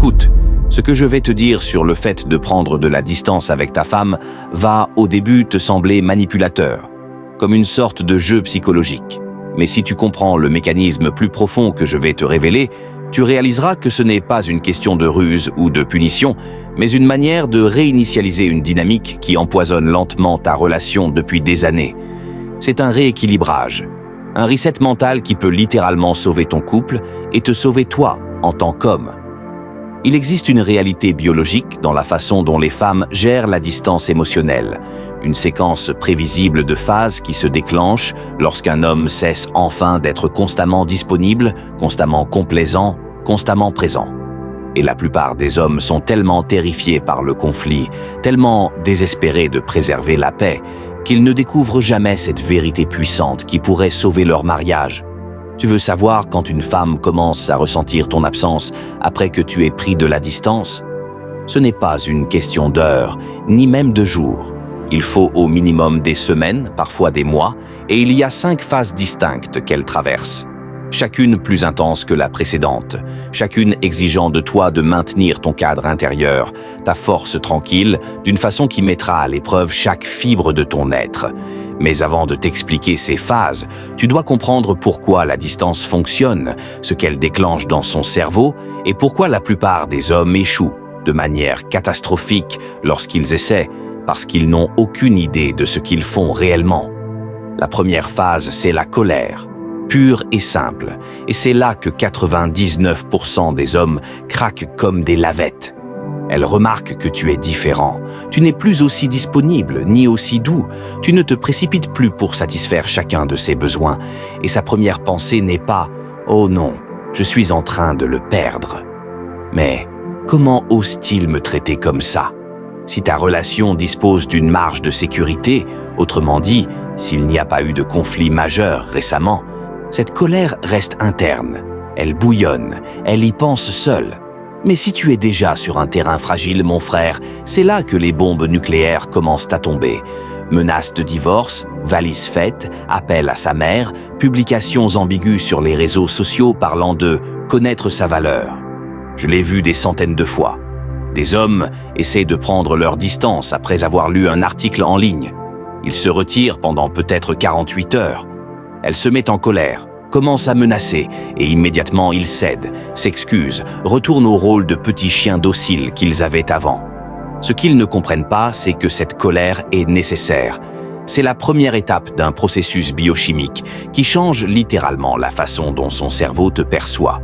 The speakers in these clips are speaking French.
Écoute, ce que je vais te dire sur le fait de prendre de la distance avec ta femme va au début te sembler manipulateur, comme une sorte de jeu psychologique. Mais si tu comprends le mécanisme plus profond que je vais te révéler, tu réaliseras que ce n'est pas une question de ruse ou de punition, mais une manière de réinitialiser une dynamique qui empoisonne lentement ta relation depuis des années. C'est un rééquilibrage, un reset mental qui peut littéralement sauver ton couple et te sauver toi en tant qu'homme. Il existe une réalité biologique dans la façon dont les femmes gèrent la distance émotionnelle, une séquence prévisible de phases qui se déclenche lorsqu'un homme cesse enfin d'être constamment disponible, constamment complaisant, constamment présent. Et la plupart des hommes sont tellement terrifiés par le conflit, tellement désespérés de préserver la paix, qu'ils ne découvrent jamais cette vérité puissante qui pourrait sauver leur mariage. Tu veux savoir quand une femme commence à ressentir ton absence après que tu aies pris de la distance? Ce n'est pas une question d'heures, ni même de jours. Il faut au minimum des semaines, parfois des mois, et il y a 5 phases distinctes qu'elle traverse. Chacune plus intense que la précédente, chacune exigeant de toi de maintenir ton cadre intérieur, ta force tranquille, d'une façon qui mettra à l'épreuve chaque fibre de ton être. Mais avant de t'expliquer ces phases, tu dois comprendre pourquoi la distance fonctionne, ce qu'elle déclenche dans son cerveau et pourquoi la plupart des hommes échouent de manière catastrophique lorsqu'ils essaient, parce qu'ils n'ont aucune idée de ce qu'ils font réellement. La première phase, c'est la colère, pure et simple, et c'est là que 99% des hommes craquent comme des lavettes. Elle remarque que tu es différent. Tu n'es plus aussi disponible, ni aussi doux. Tu ne te précipites plus pour satisfaire chacun de ses besoins. Et sa première pensée n'est pas « Oh non, je suis en train de le perdre ». Mais comment ose-t-il me traiter comme ça? Si ta relation dispose d'une marge de sécurité, autrement dit, s'il n'y a pas eu de conflit majeur récemment, cette colère reste interne. Elle bouillonne, elle y pense seule. Mais si tu es déjà sur un terrain fragile, mon frère, c'est là que les bombes nucléaires commencent à tomber. Menaces de divorce, valises faites, appel à sa mère, publications ambiguës sur les réseaux sociaux parlant de connaître sa valeur. Je l'ai vu des centaines de fois. Des hommes essaient de prendre leur distance après avoir lu un article en ligne. Ils se retirent pendant peut-être 48 heures. Elle se met en colère, commence à menacer et immédiatement ils cèdent, s'excusent, retournent au rôle de petits chiens dociles qu'ils avaient avant. Ce qu'ils ne comprennent pas, c'est que cette colère est nécessaire. C'est la première étape d'un processus biochimique qui change littéralement la façon dont son cerveau te perçoit.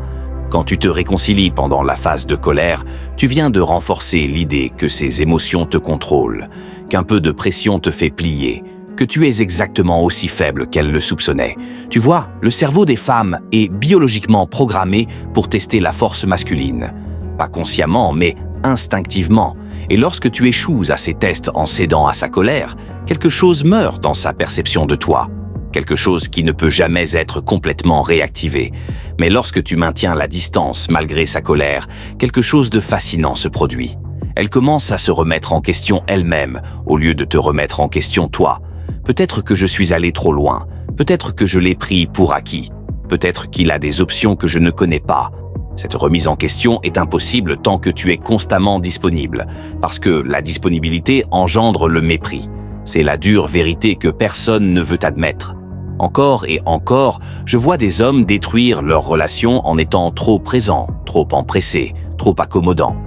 Quand tu te réconcilies pendant la phase de colère, tu viens de renforcer l'idée que ces émotions te contrôlent, qu'un peu de pression te fait plier, que tu es exactement aussi faible qu'elle le soupçonnait. Tu vois, le cerveau des femmes est biologiquement programmé pour tester la force masculine. Pas consciemment, mais instinctivement. Et lorsque tu échoues à ces tests en cédant à sa colère, quelque chose meurt dans sa perception de toi. Quelque chose qui ne peut jamais être complètement réactivé. Mais lorsque tu maintiens la distance malgré sa colère, quelque chose de fascinant se produit. Elle commence à se remettre en question elle-même, au lieu de te remettre en question toi. Peut-être que je suis allé trop loin, peut-être que je l'ai pris pour acquis, peut-être qu'il a des options que je ne connais pas. Cette remise en question est impossible tant que tu es constamment disponible, parce que la disponibilité engendre le mépris. C'est la dure vérité que personne ne veut admettre. Encore et encore, je vois des hommes détruire leurs relations en étant trop présents, trop empressés, trop accommodants.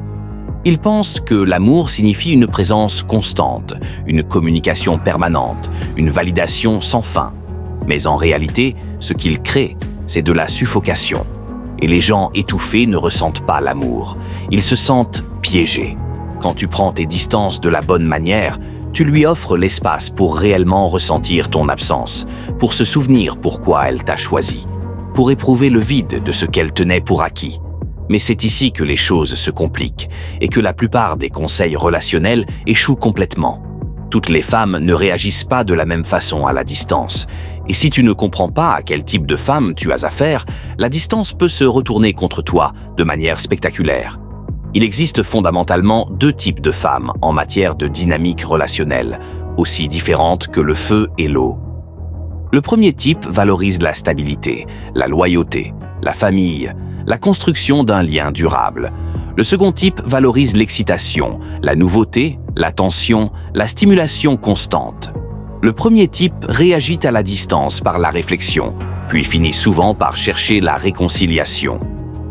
Ils pensent que l'amour signifie une présence constante, une communication permanente, une validation sans fin. Mais en réalité, ce qu'ils créent, c'est de la suffocation. Et les gens étouffés ne ressentent pas l'amour. Ils se sentent piégés. Quand tu prends tes distances de la bonne manière, tu lui offres l'espace pour réellement ressentir ton absence, pour se souvenir pourquoi elle t'a choisi, pour éprouver le vide de ce qu'elle tenait pour acquis. Mais c'est ici que les choses se compliquent et que la plupart des conseils relationnels échouent complètement. Toutes les femmes ne réagissent pas de la même façon à la distance. Et si tu ne comprends pas à quel type de femme tu as affaire, la distance peut se retourner contre toi de manière spectaculaire. Il existe fondamentalement 2 types de femmes en matière de dynamique relationnelle, aussi différentes que le feu et l'eau. Le premier type valorise la stabilité, la loyauté, la famille, la construction d'un lien durable. Le second type valorise l'excitation, la nouveauté, l'attention, la stimulation constante. Le premier type réagit à la distance par la réflexion, puis finit souvent par chercher la réconciliation.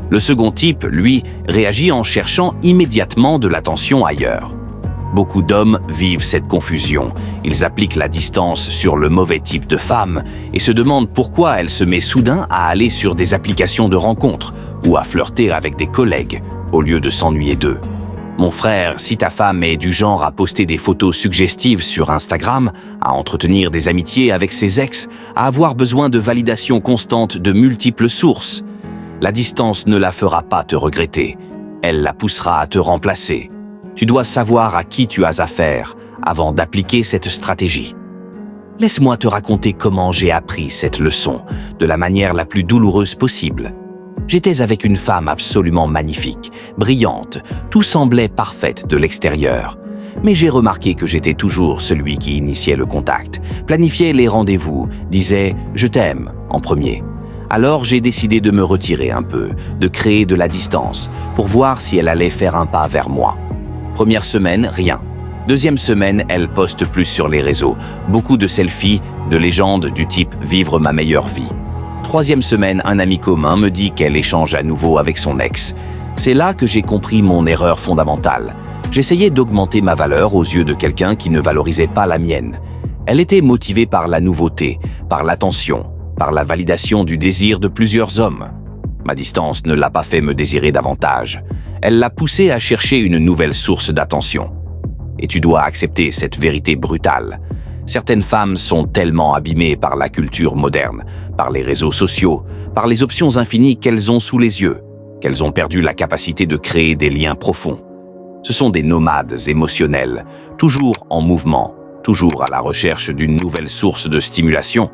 Le second type, lui, réagit en cherchant immédiatement de l'attention ailleurs. Beaucoup d'hommes vivent cette confusion. Ils appliquent la distance sur le mauvais type de femme et se demandent pourquoi elle se met soudain à aller sur des applications de rencontres ou à flirter avec des collègues, au lieu de s'ennuyer d'eux. Mon frère, si ta femme est du genre à poster des photos suggestives sur Instagram, à entretenir des amitiés avec ses ex, à avoir besoin de validation constante de multiples sources, la distance ne la fera pas te regretter. Elle la poussera à te remplacer. Tu dois savoir à qui tu as affaire avant d'appliquer cette stratégie. Laisse-moi te raconter comment j'ai appris cette leçon de la manière la plus douloureuse possible. J'étais avec une femme absolument magnifique, brillante, tout semblait parfait de l'extérieur. Mais j'ai remarqué que j'étais toujours celui qui initiait le contact, planifiait les rendez-vous, disait « je t'aime » en premier. Alors j'ai décidé de me retirer un peu, de créer de la distance, pour voir si elle allait faire un pas vers moi. Première semaine, rien. Deuxième semaine, elle poste plus sur les réseaux, beaucoup de selfies, de légendes du type « vivre ma meilleure vie ». Troisième semaine, un ami commun me dit qu'elle échange à nouveau avec son ex. C'est là que j'ai compris mon erreur fondamentale. J'essayais d'augmenter ma valeur aux yeux de quelqu'un qui ne valorisait pas la mienne. Elle était motivée par la nouveauté, par l'attention, par la validation du désir de plusieurs hommes. Ma distance ne l'a pas fait me désirer davantage. Elle l'a poussé à chercher une nouvelle source d'attention. Et tu dois accepter cette vérité brutale. Certaines femmes sont tellement abîmées par la culture moderne, par les réseaux sociaux, par les options infinies qu'elles ont sous les yeux, qu'elles ont perdu la capacité de créer des liens profonds. Ce sont des nomades émotionnels, toujours en mouvement, toujours à la recherche d'une nouvelle source de stimulation.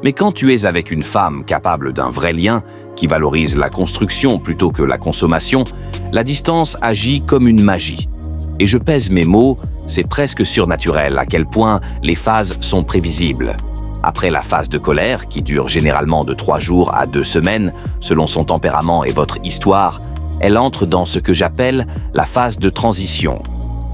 Mais quand tu es avec une femme capable d'un vrai lien, qui valorise la construction plutôt que la consommation, la distance agit comme une magie. Et je pèse mes mots, c'est presque surnaturel à quel point les phases sont prévisibles. Après la phase de colère, qui dure généralement de 3 jours à 2 semaines, selon son tempérament et votre histoire, elle entre dans ce que j'appelle la phase de transition.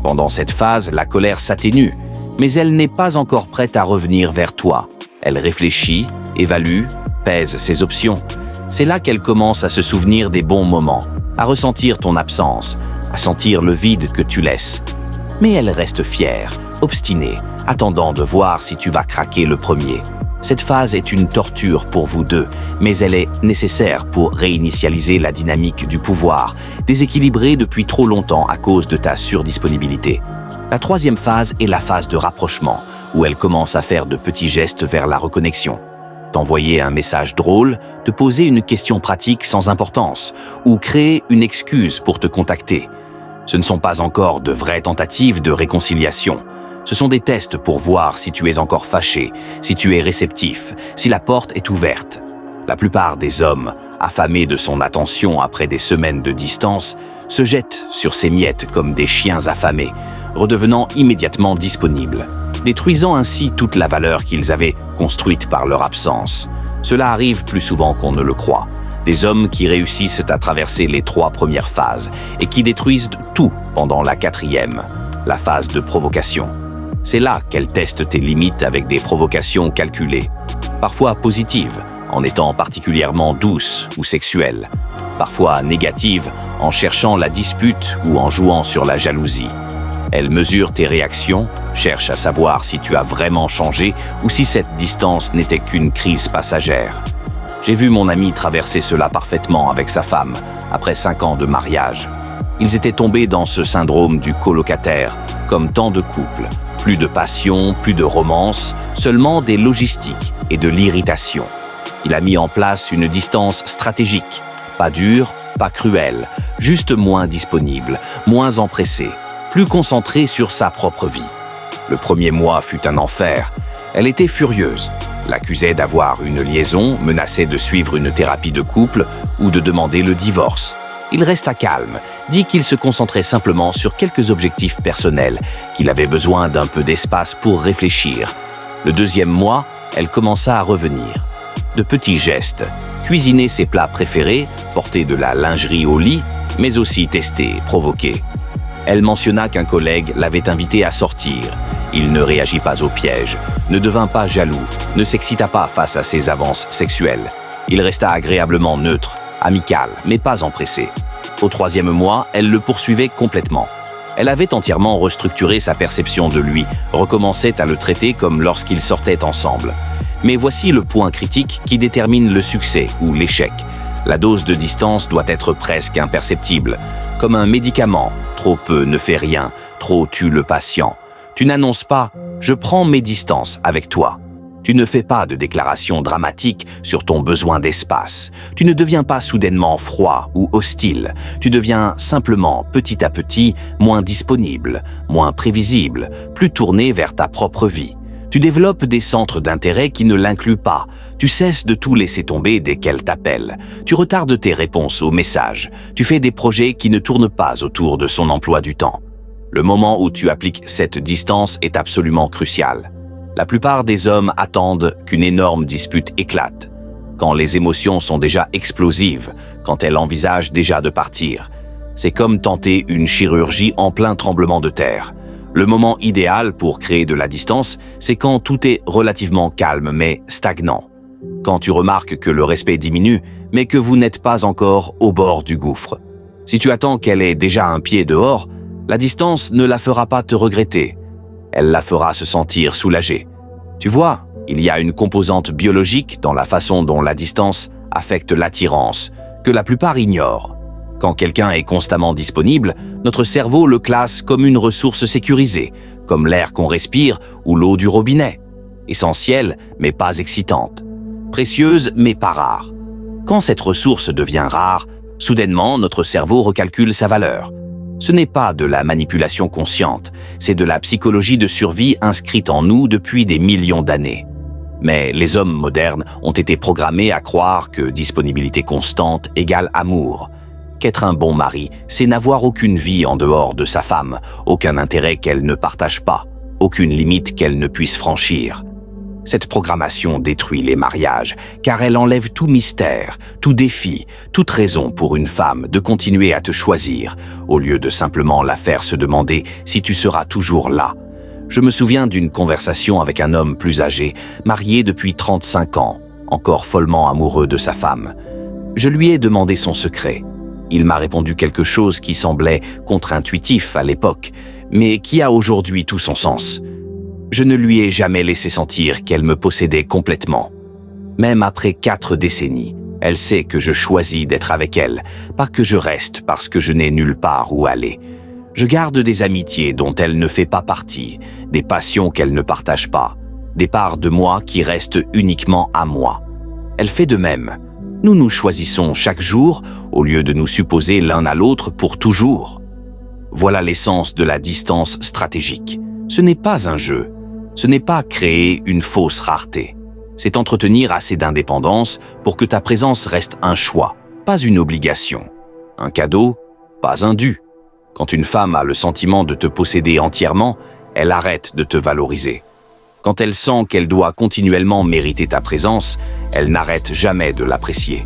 Pendant cette phase, la colère s'atténue, mais elle n'est pas encore prête à revenir vers toi. Elle réfléchit, évalue, pèse ses options. C'est là qu'elle commence à se souvenir des bons moments, à ressentir ton absence, à sentir le vide que tu laisses. Mais elle reste fière, obstinée, attendant de voir si tu vas craquer le premier. Cette phase est une torture pour vous deux, mais elle est nécessaire pour réinitialiser la dynamique du pouvoir, déséquilibrée depuis trop longtemps à cause de ta surdisponibilité. La troisième phase est la phase de rapprochement, où elle commence à faire de petits gestes vers la reconnexion. T'envoyer un message drôle, te poser une question pratique sans importance, ou créer une excuse pour te contacter. Ce ne sont pas encore de vraies tentatives de réconciliation. Ce sont des tests pour voir si tu es encore fâché, si tu es réceptif, si la porte est ouverte. La plupart des hommes, affamés de son attention après des semaines de distance, se jettent sur ses miettes comme des chiens affamés, redevenant immédiatement disponibles, détruisant ainsi toute la valeur qu'ils avaient construite par leur absence. Cela arrive plus souvent qu'on ne le croit. Des hommes qui réussissent à traverser les 3 premières phases et qui détruisent tout pendant la 4e, la phase de provocation. C'est là qu'elles testent tes limites avec des provocations calculées, parfois positives, en étant particulièrement douces ou sexuelles, parfois négatives, en cherchant la dispute ou en jouant sur la jalousie. Elles mesurent tes réactions, cherchent à savoir si tu as vraiment changé ou si cette distance n'était qu'une crise passagère. J'ai vu mon ami traverser cela parfaitement avec sa femme, après 5 ans de mariage. Ils étaient tombés dans ce syndrome du colocataire, comme tant de couples. Plus de passion, plus de romance, seulement des logistiques et de l'irritation. Il a mis en place une distance stratégique, pas dure, pas cruelle, juste moins disponible, moins empressée, plus concentrée sur sa propre vie. Le premier mois fut un enfer. Elle était furieuse, l'accusait d'avoir une liaison, menaçait de suivre une thérapie de couple ou de demander le divorce. Il resta calme, dit qu'il se concentrait simplement sur quelques objectifs personnels, qu'il avait besoin d'un peu d'espace pour réfléchir. Le 2e mois, elle commença à revenir. De petits gestes, cuisiner ses plats préférés, porter de la lingerie au lit, mais aussi tester, provoquer. Elle mentionna qu'un collègue l'avait invité à sortir. Il ne réagit pas au piège, ne devint pas jaloux, ne s'excita pas face à ses avances sexuelles. Il resta agréablement neutre, amical, mais pas empressé. Au 3e mois, elle le poursuivait complètement. Elle avait entièrement restructuré sa perception de lui, recommençait à le traiter comme lorsqu'ils sortaient ensemble. Mais voici le point critique qui détermine le succès ou l'échec. La dose de distance doit être presque imperceptible. Comme un médicament, trop peu ne fait rien, trop tue le patient. Tu n'annonces pas « je prends mes distances avec toi ». Tu ne fais pas de déclaration dramatique sur ton besoin d'espace. Tu ne deviens pas soudainement froid ou hostile. Tu deviens simplement, petit à petit, moins disponible, moins prévisible, plus tourné vers ta propre vie. Tu développes des centres d'intérêt qui ne l'incluent pas. Tu cesses de tout laisser tomber dès qu'elle t'appelle. Tu retardes tes réponses aux messages. Tu fais des projets qui ne tournent pas autour de son emploi du temps. Le moment où tu appliques cette distance est absolument crucial. La plupart des hommes attendent qu'une énorme dispute éclate. Quand les émotions sont déjà explosives, quand elle envisage déjà de partir. C'est comme tenter une chirurgie en plein tremblement de terre. Le moment idéal pour créer de la distance, c'est quand tout est relativement calme mais stagnant. Quand tu remarques que le respect diminue, mais que vous n'êtes pas encore au bord du gouffre. Si tu attends qu'elle ait déjà un pied dehors, la distance ne la fera pas te regretter. Elle la fera se sentir soulagée. Tu vois, il y a une composante biologique dans la façon dont la distance affecte l'attirance, que la plupart ignorent. Quand quelqu'un est constamment disponible, notre cerveau le classe comme une ressource sécurisée, comme l'air qu'on respire ou l'eau du robinet. Essentielle, mais pas excitante. Précieuse, mais pas rare. Quand cette ressource devient rare, soudainement notre cerveau recalcule sa valeur. Ce n'est pas de la manipulation consciente, c'est de la psychologie de survie inscrite en nous depuis des millions d'années. Mais les hommes modernes ont été programmés à croire que disponibilité constante égale amour. Qu'être un bon mari, c'est n'avoir aucune vie en dehors de sa femme, aucun intérêt qu'elle ne partage pas, aucune limite qu'elle ne puisse franchir. Cette programmation détruit les mariages, car elle enlève tout mystère, tout défi, toute raison pour une femme de continuer à te choisir, au lieu de simplement la faire se demander si tu seras toujours là. Je me souviens d'une conversation avec un homme plus âgé, marié depuis 35 ans, encore follement amoureux de sa femme. Je lui ai demandé son secret. Il m'a répondu quelque chose qui semblait contre-intuitif à l'époque, mais qui a aujourd'hui tout son sens. Je ne lui ai jamais laissé sentir qu'elle me possédait complètement. Même après 4 décennies, elle sait que je choisis d'être avec elle, pas que je reste parce que je n'ai nulle part où aller. Je garde des amitiés dont elle ne fait pas partie, des passions qu'elle ne partage pas, des parts de moi qui restent uniquement à moi. Elle fait de même. Nous nous choisissons chaque jour au lieu de nous supposer l'un à l'autre pour toujours. Voilà l'essence de la distance stratégique. Ce n'est pas un jeu. Ce n'est pas créer une fausse rareté. C'est entretenir assez d'indépendance pour que ta présence reste un choix, pas une obligation. Un cadeau, pas un dû. Quand une femme a le sentiment de te posséder entièrement, elle arrête de te valoriser. Quand elle sent qu'elle doit continuellement mériter ta présence, elle n'arrête jamais de l'apprécier.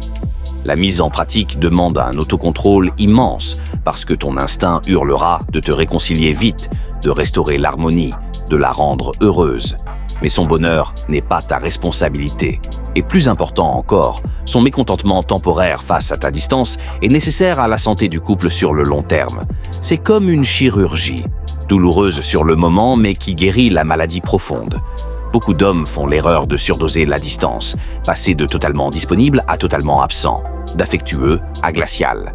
La mise en pratique demande un autocontrôle immense parce que ton instinct hurlera de te réconcilier vite, de restaurer l'harmonie, de la rendre heureuse. Mais son bonheur n'est pas ta responsabilité. Et plus important encore, son mécontentement temporaire face à ta distance est nécessaire à la santé du couple sur le long terme. C'est comme une chirurgie, douloureuse sur le moment mais qui guérit la maladie profonde. Beaucoup d'hommes font l'erreur de surdoser la distance, passer de totalement disponible à totalement absent, d'affectueux à glacial.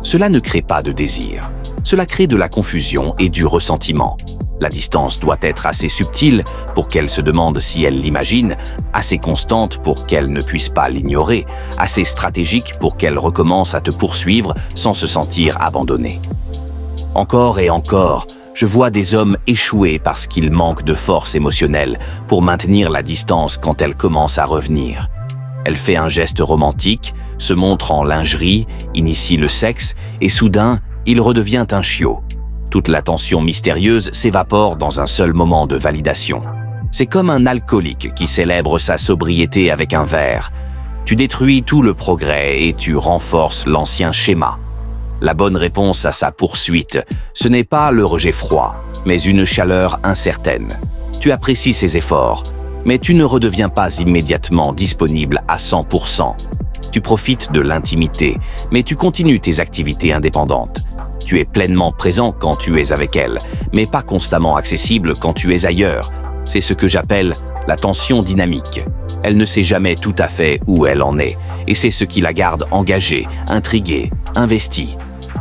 Cela ne crée pas de désir. Cela crée de la confusion et du ressentiment. La distance doit être assez subtile pour qu'elle se demande si elle l'imagine, assez constante pour qu'elle ne puisse pas l'ignorer, assez stratégique pour qu'elle recommence à te poursuivre sans se sentir abandonnée. Encore et encore, je vois des hommes échouer parce qu'ils manquent de force émotionnelle pour maintenir la distance quand elle commence à revenir. Elle fait un geste romantique, se montre en lingerie, initie le sexe et soudain, il redevient un chiot. Toute la tension mystérieuse s'évapore dans un seul moment de validation. C'est comme un alcoolique qui célèbre sa sobriété avec un verre. Tu détruis tout le progrès et tu renforces l'ancien schéma. La bonne réponse à sa poursuite, ce n'est pas le rejet froid, mais une chaleur incertaine. Tu apprécies ses efforts, mais tu ne redeviens pas immédiatement disponible à 100%. Tu profites de l'intimité, mais tu continues tes activités indépendantes. Tu es pleinement présent quand tu es avec elle, mais pas constamment accessible quand tu es ailleurs. C'est ce que j'appelle la tension dynamique. Elle ne sait jamais tout à fait où elle en est, et c'est ce qui la garde engagée, intriguée, investie.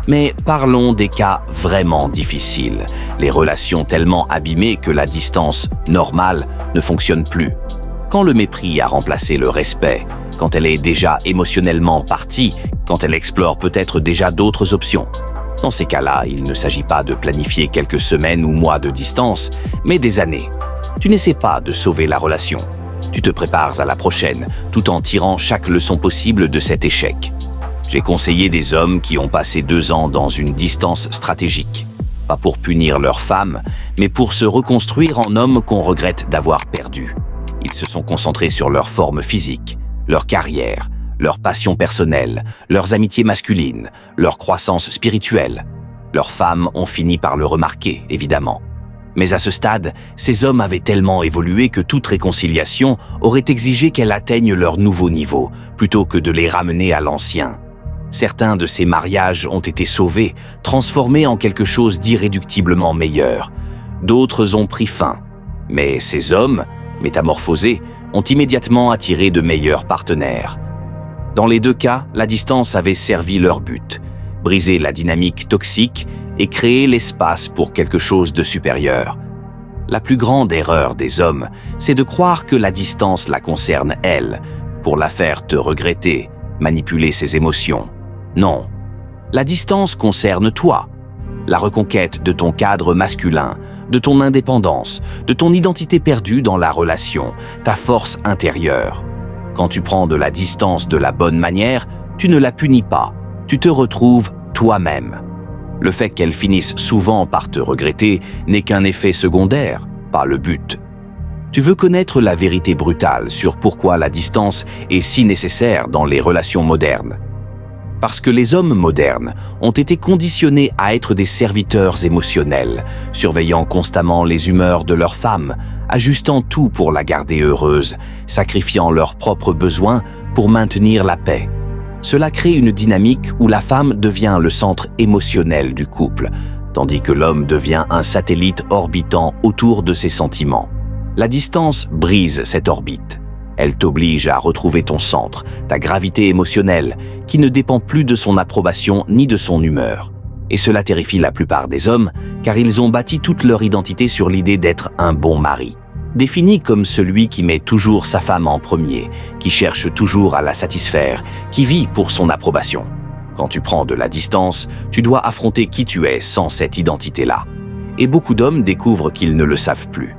Mais parlons des cas vraiment difficiles, les relations tellement abîmées que la distance normale ne fonctionne plus. Quand le mépris a remplacé le respect, quand elle est déjà émotionnellement partie, quand elle explore peut-être déjà d'autres options. Dans ces cas-là, il ne s'agit pas de planifier quelques semaines ou mois de distance, mais des années. Tu n'essaies pas de sauver la relation. Tu te prépares à la prochaine, tout en tirant chaque leçon possible de cet échec. J'ai conseillé des hommes qui ont passé 2 ans dans une distance stratégique. Pas pour punir leur femme, mais pour se reconstruire en hommes qu'on regrette d'avoir perdus. Ils se sont concentrés sur leur forme physique, leur carrière, leurs passions personnelles, leurs amitiés masculines, leur croissance spirituelle. Leurs femmes ont fini par le remarquer, évidemment. Mais à ce stade, ces hommes avaient tellement évolué que toute réconciliation aurait exigé qu'elle atteigne leur nouveau niveau, plutôt que de les ramener à l'ancien. Certains de ces mariages ont été sauvés, transformés en quelque chose d'irréductiblement meilleur. D'autres ont pris fin. Mais ces hommes, métamorphosés, ont immédiatement attiré de meilleurs partenaires. Dans les 2 cas, la distance avait servi leur but, briser la dynamique toxique et créer l'espace pour quelque chose de supérieur. La plus grande erreur des hommes, c'est de croire que la distance la concerne elle, pour la faire te regretter, manipuler ses émotions. Non, la distance concerne toi. La reconquête de ton cadre masculin, de ton indépendance, de ton identité perdue dans la relation, ta force intérieure. Quand tu prends de la distance de la bonne manière, tu ne la punis pas, tu te retrouves toi-même. Le fait qu'elle finisse souvent par te regretter n'est qu'un effet secondaire, pas le but. Tu veux connaître la vérité brutale sur pourquoi la distance est si nécessaire dans les relations modernes. Parce que les hommes modernes ont été conditionnés à être des serviteurs émotionnels, surveillant constamment les humeurs de leurs femmes, ajustant tout pour la garder heureuse, sacrifiant leurs propres besoins pour maintenir la paix. Cela crée une dynamique où la femme devient le centre émotionnel du couple, tandis que l'homme devient un satellite orbitant autour de ses sentiments. La distance brise cette orbite. Elle t'oblige à retrouver ton centre, ta gravité émotionnelle, qui ne dépend plus de son approbation ni de son humeur. Et cela terrifie la plupart des hommes, car ils ont bâti toute leur identité sur l'idée d'être un bon mari. Défini comme celui qui met toujours sa femme en premier, qui cherche toujours à la satisfaire, qui vit pour son approbation. Quand tu prends de la distance, tu dois affronter qui tu es sans cette identité-là. Et beaucoup d'hommes découvrent qu'ils ne le savent plus.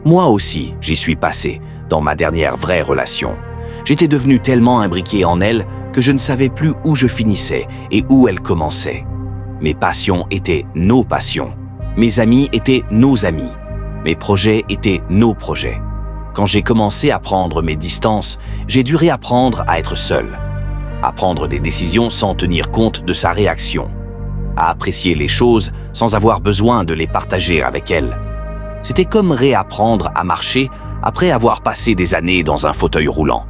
Moi aussi, j'y suis passé, dans ma dernière vraie relation. J'étais devenu tellement imbriqué en elle que je ne savais plus où je finissais et où elle commençait. Mes passions étaient nos passions. Mes amis étaient nos amis. Mes projets étaient nos projets. Quand j'ai commencé à prendre mes distances, j'ai dû réapprendre à être seul, à prendre des décisions sans tenir compte de sa réaction, à apprécier les choses sans avoir besoin de les partager avec elle. C'était comme réapprendre à marcher après avoir passé des années dans un fauteuil roulant.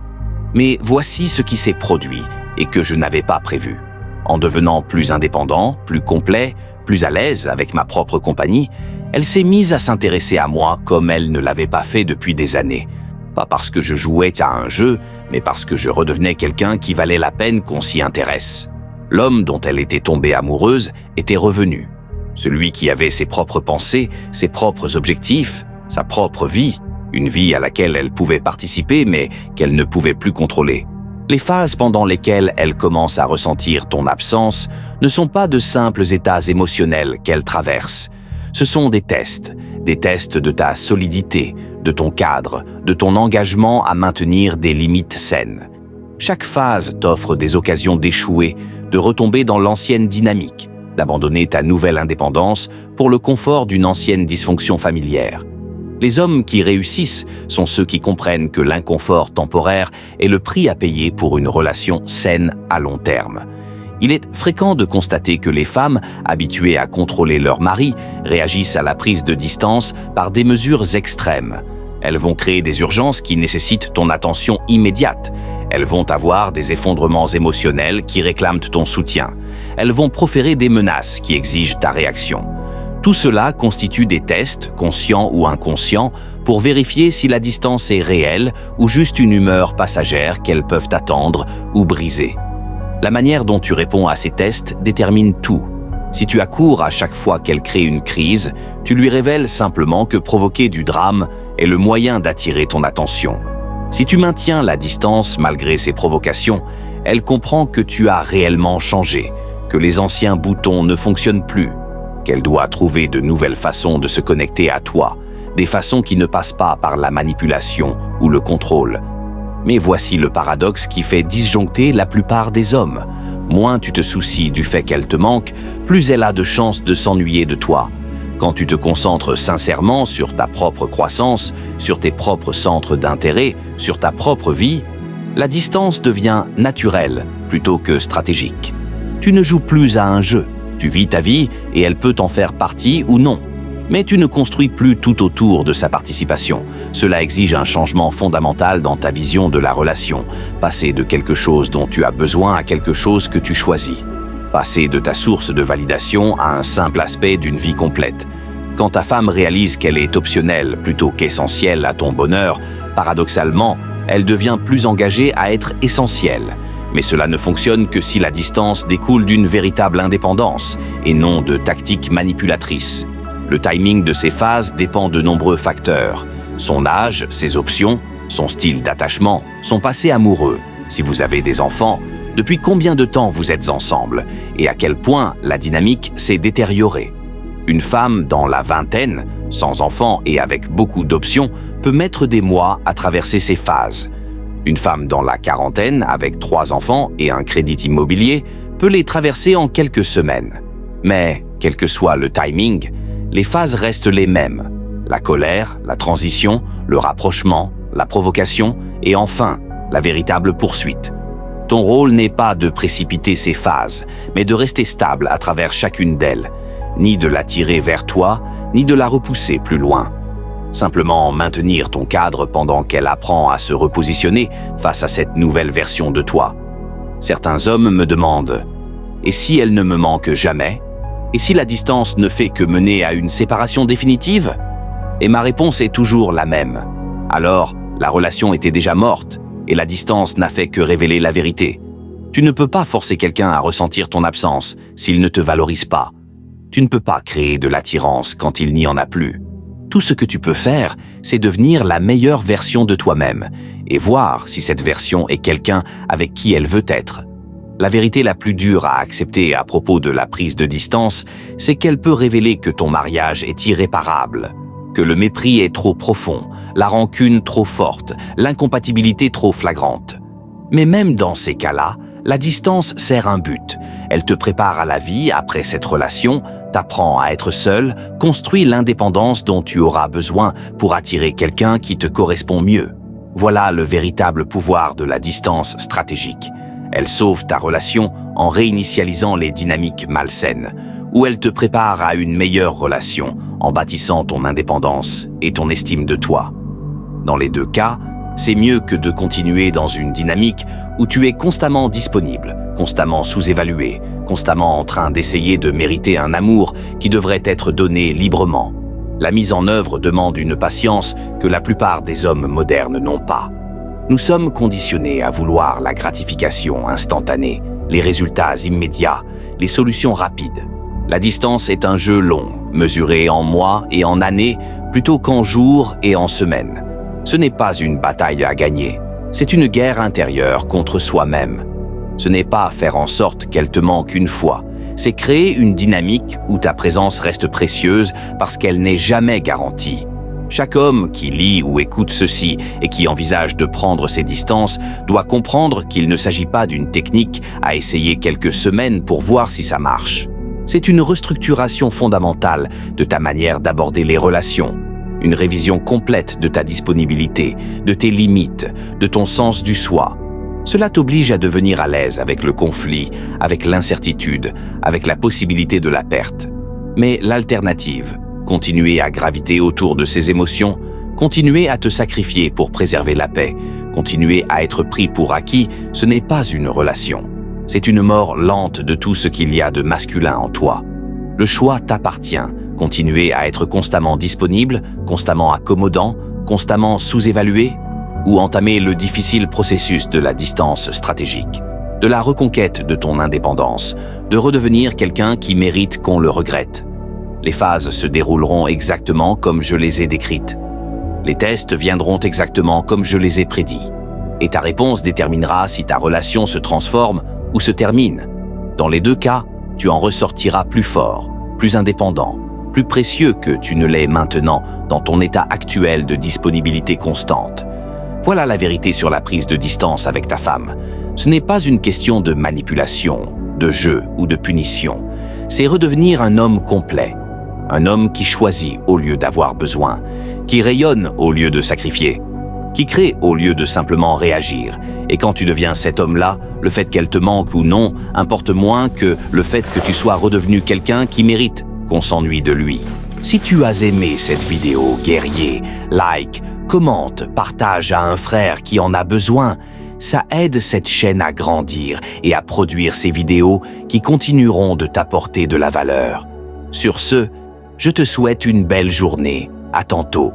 Mais voici ce qui s'est produit et que je n'avais pas prévu. En devenant plus indépendant, plus complet, plus à l'aise avec ma propre compagnie, elle s'est mise à s'intéresser à moi comme elle ne l'avait pas fait depuis des années. Pas parce que je jouais à un jeu, mais parce que je redevenais quelqu'un qui valait la peine qu'on s'y intéresse. L'homme dont elle était tombée amoureuse était revenu. Celui qui avait ses propres pensées, ses propres objectifs, sa propre vie, une vie à laquelle elle pouvait participer mais qu'elle ne pouvait plus contrôler. Les phases pendant lesquelles elle commence à ressentir ton absence ne sont pas de simples états émotionnels qu'elle traverse. Ce sont des tests de ta solidité, de ton cadre, de ton engagement à maintenir des limites saines. Chaque phase t'offre des occasions d'échouer, de retomber dans l'ancienne dynamique, d'abandonner ta nouvelle indépendance pour le confort d'une ancienne dysfonction familière. Les hommes qui réussissent sont ceux qui comprennent que l'inconfort temporaire est le prix à payer pour une relation saine à long terme. Il est fréquent de constater que les femmes, habituées à contrôler leur mari, réagissent à la prise de distance par des mesures extrêmes. Elles vont créer des urgences qui nécessitent ton attention immédiate. Elles vont avoir des effondrements émotionnels qui réclament ton soutien. Elles vont proférer des menaces qui exigent ta réaction. Tout cela constitue des tests, conscients ou inconscients, pour vérifier si la distance est réelle ou juste une humeur passagère qu'elles peuvent attendre ou briser. La manière dont tu réponds à ces tests détermine tout. Si tu accours à chaque fois qu'elle crée une crise, tu lui révèles simplement que provoquer du drame est le moyen d'attirer ton attention. Si tu maintiens la distance malgré ces provocations, elle comprend que tu as réellement changé, que les anciens boutons ne fonctionnent plus, qu'elle doit trouver de nouvelles façons de se connecter à toi, des façons qui ne passent pas par la manipulation ou le contrôle. Mais voici le paradoxe qui fait disjoncter la plupart des hommes. Moins tu te soucies du fait qu'elle te manque, plus elle a de chances de s'ennuyer de toi. Quand tu te concentres sincèrement sur ta propre croissance, sur tes propres centres d'intérêt, sur ta propre vie, la distance devient naturelle plutôt que stratégique. Tu ne joues plus à un jeu, tu vis ta vie et elle peut en faire partie ou non. Mais tu ne construis plus tout autour de sa participation. Cela exige un changement fondamental dans ta vision de la relation. Passer de quelque chose dont tu as besoin à quelque chose que tu choisis. Passer de ta source de validation à un simple aspect d'une vie complète. Quand ta femme réalise qu'elle est optionnelle plutôt qu'essentielle à ton bonheur, paradoxalement, elle devient plus engagée à être essentielle. Mais cela ne fonctionne que si la distance découle d'une véritable indépendance et non de tactiques manipulatrices. Le timing de ces phases dépend de nombreux facteurs. Son âge, ses options, son style d'attachement, son passé amoureux. Si vous avez des enfants, depuis combien de temps vous êtes ensemble et à quel point la dynamique s'est détériorée. Une femme dans la vingtaine, sans enfants et avec beaucoup d'options, peut mettre des mois à traverser ces phases. Une femme dans la quarantaine, avec 3 enfants et un crédit immobilier, peut les traverser en quelques semaines. Mais, quel que soit le timing, les phases restent les mêmes. La colère, la transition, le rapprochement, la provocation et enfin, la véritable poursuite. Ton rôle n'est pas de précipiter ces phases, mais de rester stable à travers chacune d'elles, ni de la tirer vers toi, ni de la repousser plus loin. Simplement maintenir ton cadre pendant qu'elle apprend à se repositionner face à cette nouvelle version de toi. Certains hommes me demandent « Et si elle ne me manque jamais ? Et si la distance ne fait que mener à une séparation définitive ?» Et ma réponse est toujours la même. Alors, la relation était déjà morte et la distance n'a fait que révéler la vérité. Tu ne peux pas forcer quelqu'un à ressentir ton absence s'il ne te valorise pas. Tu ne peux pas créer de l'attirance quand il n'y en a plus. Tout ce que tu peux faire, c'est devenir la meilleure version de toi-même et voir si cette version est quelqu'un avec qui elle veut être. La vérité la plus dure à accepter à propos de la prise de distance, c'est qu'elle peut révéler que ton mariage est irréparable, que le mépris est trop profond, la rancune trop forte, l'incompatibilité trop flagrante. Mais même dans ces cas-là, la distance sert un but. Elle te prépare à la vie après cette relation, t'apprend à être seul, construit l'indépendance dont tu auras besoin pour attirer quelqu'un qui te correspond mieux. Voilà le véritable pouvoir de la distance stratégique. Elle sauve ta relation en réinitialisant les dynamiques malsaines, ou elle te prépare à une meilleure relation en bâtissant ton indépendance et ton estime de toi. Dans les deux cas, c'est mieux que de continuer dans une dynamique où tu es constamment disponible, constamment sous-évalué, constamment en train d'essayer de mériter un amour qui devrait être donné librement. La mise en œuvre demande une patience que la plupart des hommes modernes n'ont pas. Nous sommes conditionnés à vouloir la gratification instantanée, les résultats immédiats, les solutions rapides. La distance est un jeu long, mesuré en mois et en années plutôt qu'en jours et en semaines. Ce n'est pas une bataille à gagner, c'est une guerre intérieure contre soi-même. Ce n'est pas faire en sorte qu'elle te manque une fois, c'est créer une dynamique où ta présence reste précieuse parce qu'elle n'est jamais garantie. Chaque homme qui lit ou écoute ceci et qui envisage de prendre ses distances doit comprendre qu'il ne s'agit pas d'une technique à essayer quelques semaines pour voir si ça marche. C'est une restructuration fondamentale de ta manière d'aborder les relations, une révision complète de ta disponibilité, de tes limites, de ton sens du soi. Cela t'oblige à devenir à l'aise avec le conflit, avec l'incertitude, avec la possibilité de la perte. Mais l'alternative, continuer à graviter autour de ces émotions, continuer à te sacrifier pour préserver la paix, continuer à être pris pour acquis, ce n'est pas une relation. C'est une mort lente de tout ce qu'il y a de masculin en toi. Le choix t'appartient. Continuer à être constamment disponible, constamment accommodant, constamment sous-évalué, ou entamer le difficile processus de la distance stratégique, de la reconquête de ton indépendance, de redevenir quelqu'un qui mérite qu'on le regrette. Les phases se dérouleront exactement comme je les ai décrites. Les tests viendront exactement comme je les ai prédits. Et ta réponse déterminera si ta relation se transforme ou se termine. Dans les deux cas, tu en ressortiras plus fort, plus indépendant, plus précieux que tu ne l'es maintenant dans ton état actuel de disponibilité constante. Voilà la vérité sur la prise de distance avec ta femme. Ce n'est pas une question de manipulation, de jeu ou de punition. C'est redevenir un homme complet. Un homme qui choisit au lieu d'avoir besoin, qui rayonne au lieu de sacrifier, qui crée au lieu de simplement réagir. Et quand tu deviens cet homme-là, le fait qu'elle te manque ou non importe moins que le fait que tu sois redevenu quelqu'un qui mérite qu'on s'ennuie de lui. Si tu as aimé cette vidéo, guerrier, like, commente, partage à un frère qui en a besoin. Ça aide cette chaîne à grandir et à produire ces vidéos qui continueront de t'apporter de la valeur. Sur ce, je te souhaite une belle journée. À tantôt.